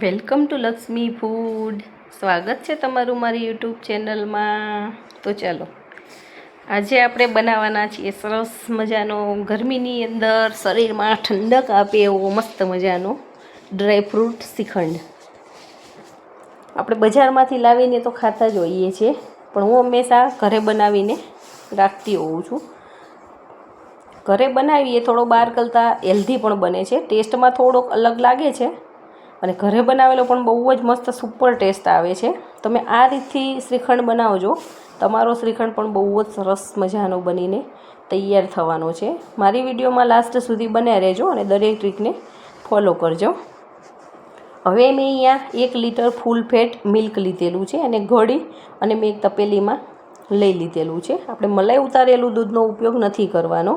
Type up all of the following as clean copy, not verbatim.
Welcome to Lakshmi food. સ્વાગત છે તમારું મારી યુટ્યુબ ચેનલમાં. તો ચાલો, આજે આપણે બનાવવાના છીએ સરસ મજાનો ગરમીની અંદર શરીરમાં ઠંડક આપે એવો મસ્ત મજાનો ડ્રાયફ્રૂટ શ્રીખંડ. આપણે બજારમાંથી લાવીને તો ખાતા જ હોઈએ છીએ, પણ હું હંમેશા ઘરે બનાવીને રાખતી હોઉં છું. ઘરે બનાવીએ થોડો બહાર કરતાં હેલ્ધી પણ બને છે, ટેસ્ટમાં થોડોક અલગ લાગે છે અને ઘરે બનાવેલો પણ બહુ જ મસ્ત સુપર ટેસ્ટ આવે છે. તમે આ રીતથી શ્રીખંડ બનાવજો, તમારો શ્રીખંડ પણ બહુ જ સરસ મજાનો બનીને તૈયાર થવાનો છે. મારી વિડીયોમાં લાસ્ટ સુધી બન્યા રહેજો અને દરેક ટ્રીકને ફોલો કરજો. હવે મેં અહીંયા 1 લીટર ફૂલ ફેટ મિલ્ક લીધેલું છે અને ઘડી અને મેં એક તપેલીમાં લઈ લીધેલું છે. આપણે મલાઈ ઉતારેલું દૂધનો ઉપયોગ નથી કરવાનો.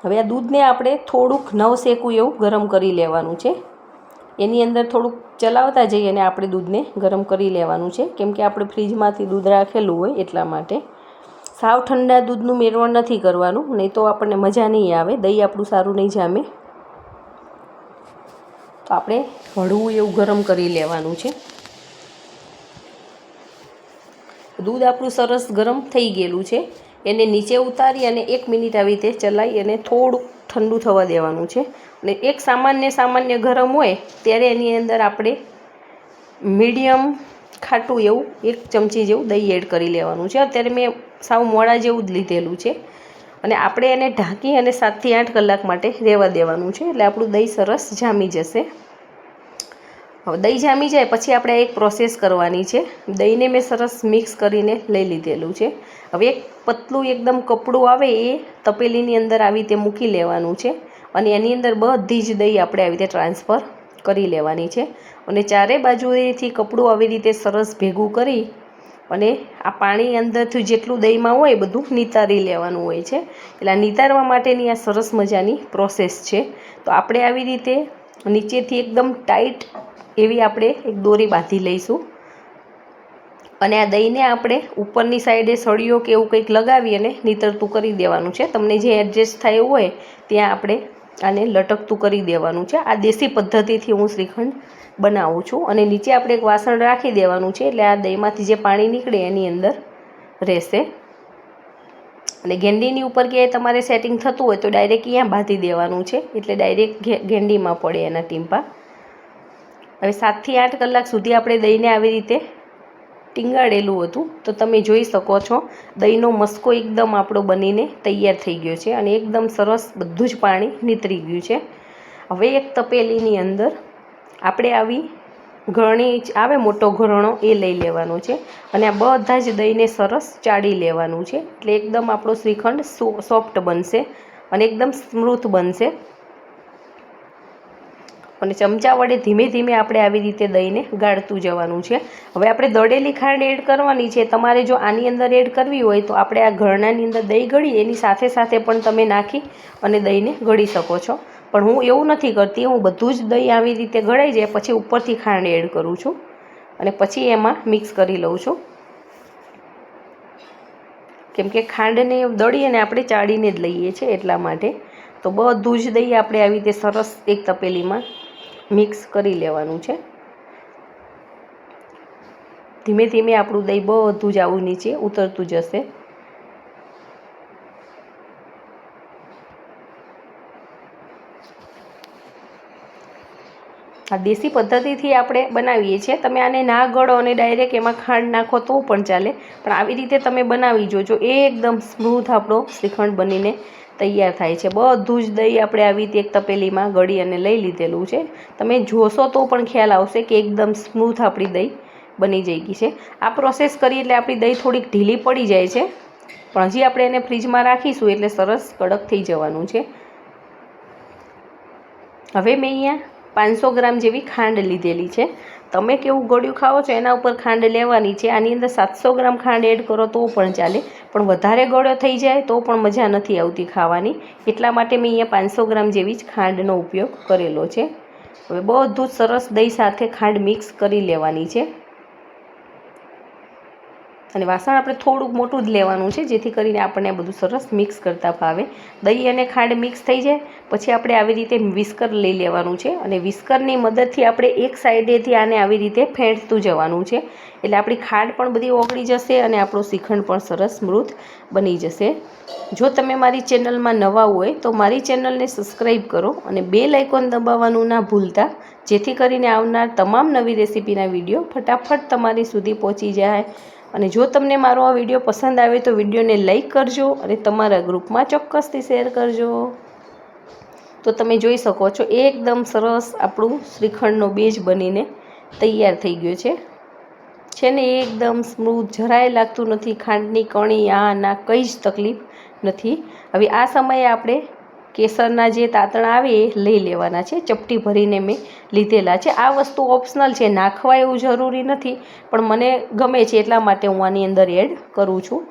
હવે આ દૂધને આપણે થોડુંક નવશેકું એવું ગરમ કરી લેવાનું છે. એની અંદર થોડુંક ચલાવતા જઈએ અને આપણે દૂધને ગરમ કરી લેવાનું છે, કેમ કે આપણે ફ્રીજમાંથી દૂધ રાખેલું હોય એટલા માટે. સાવ ઠંડા દૂધનું મેળવણ નથી કરવાનું, નહીં તો આપણને મજા નહીં આવે, દહીં આપણું સારું નહીં જામે. તો આપણે હળવું એવું ગરમ કરી લેવાનું છે. દૂધ આપણું સરસ ગરમ થઈ ગયેલું છે, એને નીચે ઉતારી અને 1 મિનિટ આવી રીતે ચલાવી અને થોડુંક ઠંડુ થવા દેવાનું છે. અને એક સામાન્ય ગરમ હોય ત્યારે એની અંદર આપણે મીડિયમ ખાટું એવું 1 ચમચી જેવું દહીં એડ કરી લેવાનું છે. અત્યારે મેં સાવ મોડા જેવું જ લીધેલું છે અને આપણે એને ઢાંકી અને 7 થી 8 કલાક માટે રહેવા દેવાનું છે, એટલે આપણું દહીં સરસ જામી જશે. હવે દહીં જામી જાય પછી આપણે એક પ્રોસેસ કરવાની છે. દહીંને મેં સરસ મિક્સ કરીને લઈ લીધેલું છે. હવે એક પતલું એકદમ કપડું આવે એ તપેલીની અંદર આવી રીતે મૂકી લેવાનું છે અને એની અંદર બધી જ દહીં આપણે આવી રીતે ટ્રાન્સફર કરી લેવાની છે. અને ચારે બાજુએથી કપડું આવી રીતે સરસ ભેગું કરી અને આ પાણી અંદરથી જેટલું દહીંમાં હોય બધું નિતારી લેવાનું હોય છે. એટલે આ નિતારવા માટેની આ સરસ મજાની પ્રોસેસ છે. તો આપણે આવી રીતે નીચેથી એકદમ ટાઈટ એવી આપણે એક દોરી બાંધી લઈશું અને આ દહીંને આપણે ઉપરની સાઈડે સળીઓ કે એવું કંઈક લગાવી અને નીતરતું કરી દેવાનું છે. તમને જે એડજસ્ટ થાય એવું હોય ત્યાં આપણે આને લટકતું કરી દેવાનું છે. આ દેશી પદ્ધતિથી હું શ્રીખંડ બનાવું છું. અને નીચે આપણે એક વાસણ રાખી દેવાનું છે, એટલે આ દહીંમાંથી જે પાણી નીકળે એની અંદર રહેશે. અને ગેંડીની ઉપર ક્યાંય તમારે સેટિંગ થતું હોય તો ડાયરેક્ટ અહીંયા બાંધી દેવાનું છે, એટલે ડાયરેક્ટ ગેંડીમાં પડે એના ટીમ્પા. હવે 7 થી 8 કલાક સુધી આપણે દહીંને આવી રીતે ટીંગાડેલું હતું, તો તમે જોઈ શકો છો દહીંનો મસ્કો એકદમ આપણો બનીને તૈયાર થઈ ગયો છે અને એકદમ સરસ બધું જ પાણી નીતરી ગયું છે. હવે એક તપેલીની અંદર આપણે આવી ઘરણી આવે મોટો ઘરણો એ લઈ લેવાનો છે અને આ બધા જ દહીંને સરસ ચાળી લેવાનું છે, એટલે એકદમ આપણો શ્રીખંડ સોફ્ટ બનશે અને એકદમ સ્મૂથ બનશે. અને ચમચા વડે ધીમે ધીમે આપણે આવી રીતે દહીંને ગાળતું જવાનું છે. હવે આપણે દળેલી ખાંડ એડ કરવાની છે. તમારે જો આની અંદર એડ કરવી હોય તો આપણે આ ઘરણાની અંદર દહીં ગળી એની સાથે સાથે પણ તમે નાખી અને દહીંને ગળી શકો છો, પણ હું એવું નથી કરતી. હું બધું જ દહીં આવી રીતે ગળાઈ જાય પછી ઉપરથી ખાંડ એડ કરું છું અને પછી એમાં મિક્સ કરી લઉં છું, કેમ કે ખાંડને દળી અને આપણે ચાળીને જ લઈએ છીએ એટલા માટે. તો બધું જ દહીં આપણે આવી રીતે સરસ એક તપેલીમાં મિક્સ કરી લેવાનું છે. ધીમે ધીમે આપણું દહીં બધું જ આવું નીચે ઉતરતું જશે. આ દેશી પદ્ધતિથી આપણે બનાવીએ છીએ. તમે આને ના ગળો અને ડાયરેક્ટ એમાં ખાંડ નાખો તો પણ ચાલે, પણ આવી રીતે તમે બનાવી જોજો, એકદમ સ્મૂથ આપણો શ્રીખંડ બનીને તૈયાર થાય છે. બધું જ દહીં આપણે આવી રીતે એક તપેલીમાં ગળી અને લઈ લીધેલું છે. તમે જોશો તો પણ ખ્યાલ આવશે કે એકદમ સ્મૂથ આપણી દહીં બની જઈ ગઈ છે. આ પ્રોસેસ કરી એટલે આપણી દહીં થોડીક ઢીલી પડી જાય છે, પણ હજી આપણે એને ફ્રીજમાં રાખીશું એટલે સરસ કડક થઈ જવાનું છે. હવે મેં અહીંયા 500 ગ્રામ જેવી ખાંડ લીધેલી છે. તમે કેવું ગળ્યું ખાઓ છો એના ઉપર ખાંડ લેવાની છે. આની અંદર 700 ગ્રામ ખાંડ એડ કરો તો પણ ચાલે, પણ વધારે ગળ્યો થઈ જાય તો પણ મજા નથી આવતી ખાવાની, એટલા માટે મેં અહીંયા 500 ગ્રામ જેવી જ ખાંડનો ઉપયોગ કરેલો છે. હવે બધું જ સરસ દહીં સાથે ખાંડ મિક્સ કરી લેવાની છે. અને વાસણ આપણે થોડુંક મોટું જ લેવાનું છે, જેથી કરીને આપણને બધું સરસ મિક્સ કરતા ફાવે. દહીં અને ખાંડ મિક્સ થઈ જાય પછી આપણે આવી રીતે વિસ્કર લઈ લેવાનું છે અને વિસ્કરની મદદથી આપણે એક સાઈડેથી આને આવી રીતે ફેંટતું જવાનું છે, એટલે આપણી ખાંડ પણ બધી ઓગળી જશે અને આપણો શ્રીખંડ પણ સરસ સ્મૂથ બની જશે. જો તમે મારી ચેનલમાં નવા હોય તો મારી ચેનલને સબસ્ક્રાઈબ કરો અને બેલ આઇકોન દબાવવાનું ના ભૂલતા, જેથી કરીને આવનાર તમામ નવી રેસીપીના વિડીયો ફટાફટ તમારી સુધી પહોંચી જાય. અને જો તમને મારો આ વિડીયો પસંદ આવે તો વિડીયોને લાઈક કરજો અને તમારા ગ્રુપમાં ચોક્કસથી શેર કરજો. તો તમે જોઈ શકો છો એકદમ સરસ આપણું શ્રીખંડનો બેઝ બનીને તૈયાર થઈ ગયો છે ને એકદમ સ્મૂથ, જરાય લાગતું નથી ખાંડની કણી આ ના કંઈ જ તકલીફ નથી. હવે આ સમયે આપણે કેસરના જે તાંતણા આવે એ લઈ લેવાના છે, ચપટી ભરીને મેં લીધેલા છે. આ વસ્તુ ઓપ્શનલ છે, નાખવા એવું જરૂરી નથી, પણ મને ગમે છે એટલા માટે હું આની અંદર એડ કરું છું.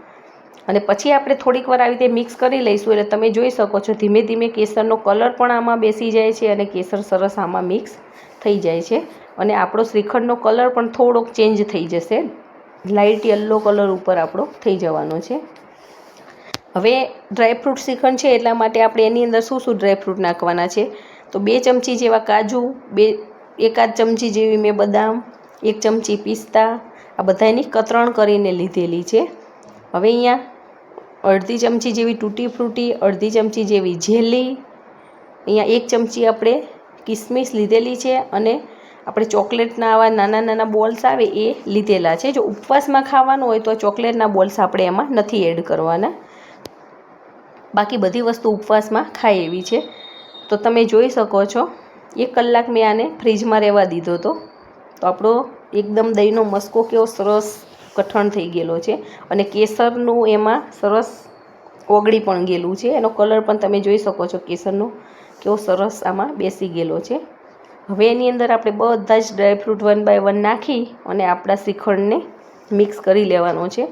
અને પછી આપણે થોડીક વાર આવી રીતે મિક્સ કરી લઈશું, એટલે તમે જોઈ શકો છો ધીમે ધીમે કેસરનો કલર પણ આમાં બેસી જાય છે અને કેસર સરસ આમાં મિક્સ થઈ જાય છે અને આપણો શ્રીખંડનો કલર પણ થોડોક ચેન્જ થઈ જશે, લાઇટ યલો કલર ઉપર આપણો થઈ જવાનો છે. હવે ડ્રાયફ્રૂટ શ્રીખંડ છે એટલા માટે આપણે એની અંદર શું શું ડ્રાયફ્રૂટ નાખવાના છે, તો 2 ચમચી જેવા કાજુ, 1 ચમચી જેવી મેં બદામ, 1 ચમચી પિસ્તા, આ બધાની કતરણ કરીને લીધેલી છે. હવે અહીંયા અડધી ચમચી જેવી તૂટી ફ્રૂટી, અડધી ચમચી જેવી જેલી, અહીંયા 1 ચમચી આપણે કિસમિસ લીધેલી છે અને આપણે ચોકલેટના આવા નાના નાના બોલ્સ આવે એ લીધેલા છે. જો ઉપવાસમાં ખાવાનું હોય તો ચોકલેટના બોલ્સ આપણે એમાં નથી એડ કરવાના, બાકી બધી વસ્તુ ઉપવાસમાં ખાય એવી છે. તો તમે જોઈ શકો છો 1 કલાક મેં આને ફ્રીજમાં રહેવા દીધો હતો, તો આપણો એકદમ દહીંનો મસ્કો કેવો સરસ કઠણ થઈ ગયેલો છે અને કેસરનું એમાં સરસ ઓગળી પણ ગયેલું છે. એનો કલર પણ તમે જોઈ શકો છો કેસરનો કેવો સરસ આમાં બેસી ગયેલો છે. હવે એની અંદર આપણે બધા જ ડ્રાયફ્રૂટ 1 બાય 1 નાખી અને આપણા શ્રીખંડને મિક્સ કરી લેવાનો છે.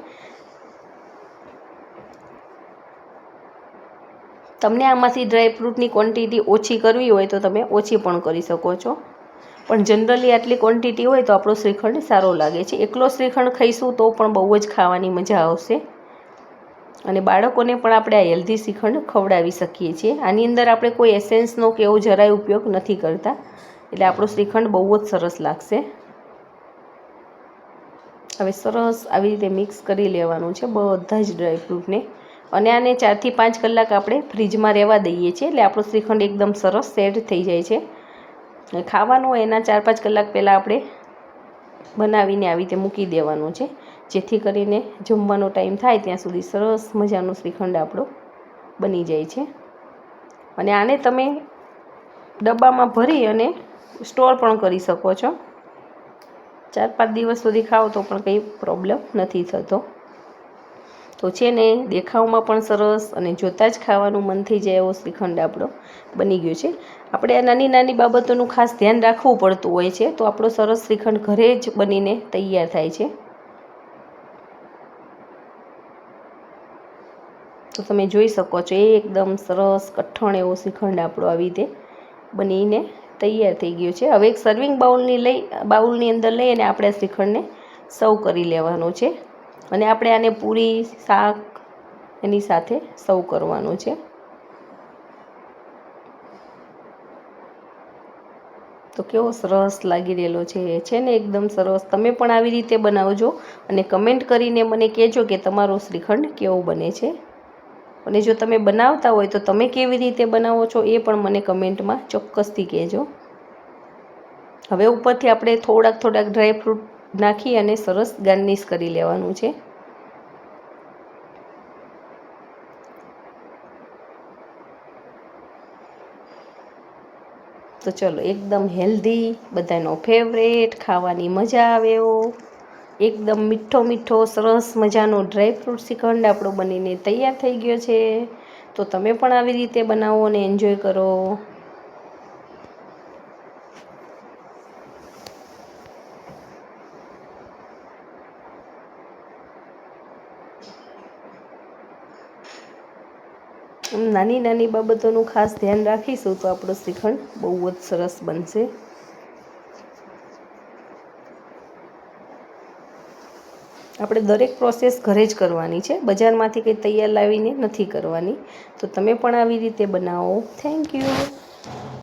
તમને આમાંથી ડ્રાયફ્રૂટની ક્વોન્ટિટી ઓછી કરવી હોય તો તમે ઓછી પણ કરી શકો છો, પણ જનરલી આટલી ક્વોન્ટિટી હોય તો આપણો શ્રીખંડ સારો લાગે છે. એકલો શ્રીખંડ ખાઈશું તો પણ બહુ જ ખાવાની મજા આવશે અને બાળકોને પણ આપણે આ હેલ્ધી શ્રીખંડ ખવડાવી શકીએ છીએ. આની અંદર આપણે કોઈ એસેન્સનો કે એવો જરાય ઉપયોગ નથી કરતા, એટલે આપણો શ્રીખંડ બહુ જ સરસ લાગશે. હવે સરસ આવી રીતે મિક્સ કરી લેવાનું છે બધા જ ડ્રાયફ્રૂટને અને આને 4 થી 5 કલાક આપણે ફ્રીજમાં રહેવા દઈએ છીએ, એટલે આપણો શ્રીખંડ એકદમ સરસ સેટ થઈ જાય છે. ખાવાનું હોય એના 4-5 કલાક પહેલાં આપણે બનાવીને આવી રીતે મૂકી દેવાનું છે, જેથી કરીને જમવાનો ટાઈમ થાય ત્યાં સુધી સરસ મજાનો શ્રીખંડ આપણો બની જાય છે. અને આને તમે ડબ્બામાં ભરી અને સ્ટોર પણ કરી શકો છો, 4-5 દિવસ સુધી ખાઓ તો પણ કંઈ પ્રોબ્લેમ નથી થતો. તો છે ને દેખાવમાં પણ સરસ અને જોતાં જ ખાવાનું મન થઈ જાય એવો શ્રીખંડ આપણો બની ગયો છે. આપણે આ નાની નાની બાબતોનું ખાસ ધ્યાન રાખવું પડતું હોય છે, તો આપણો સરસ શ્રીખંડ ઘરે જ બનીને તૈયાર થાય છે. તો તમે જોઈ શકો છો એકદમ સરસ કઠણ એવો શ્રીખંડ આપણો આવી રીતે બનીને તૈયાર થઈ ગયો છે. હવે એક સર્વિંગ બાઉલની અંદર લઈ અને આપણે શ્રીખંડને સર્વ કરી લેવાનો છે અને આપણે આને પૂરી, શાક એની સાથે સર્વ કરવાનું છે. તો કેવો સરસ લાગી રહેલો છે ને એકદમ સરસ. તમે પણ આવી રીતે બનાવજો અને કમેન્ટ કરીને મને કહેજો કે તમારો શ્રીખંડ કેવો બને છે. અને જો તમે બનાવતા હોય તો તમે કેવી રીતે બનાવો છો એ પણ મને કમેન્ટમાં ચોક્કસથી કહેજો. હવે ઉપરથી આપણે થોડાક ડ્રાયફ્રૂટ નાખી અને સરસ ગાર્નિશ કરી લેવાનું છે. તો ચલો, એકદમ હેલ્ધી, બધાનો ફેવરેટ, ખાવાની મજા આવે એવો એકદમ મીઠો મીઠો સરસ મજાનો ડ્રાયફ્રૂટ શ્રીખંડ આપણો બનીને તૈયાર થઈ ગયો છે. તો તમે પણ આવી રીતે બનાવો અને એન્જોય કરો. નાની નાની બાબતોનું ખાસ ધ્યાન રાખીશું તો આપણો શ્રીખંડ બહુ જ સરસ બનશે. આપણે દરેક પ્રોસેસ ઘરે જ કરવાની છે, બજારમાંથી કંઈ તૈયાર લાવીને નથી કરવાની. તો તમે પણ આવી રીતે બનાવો. Thank you.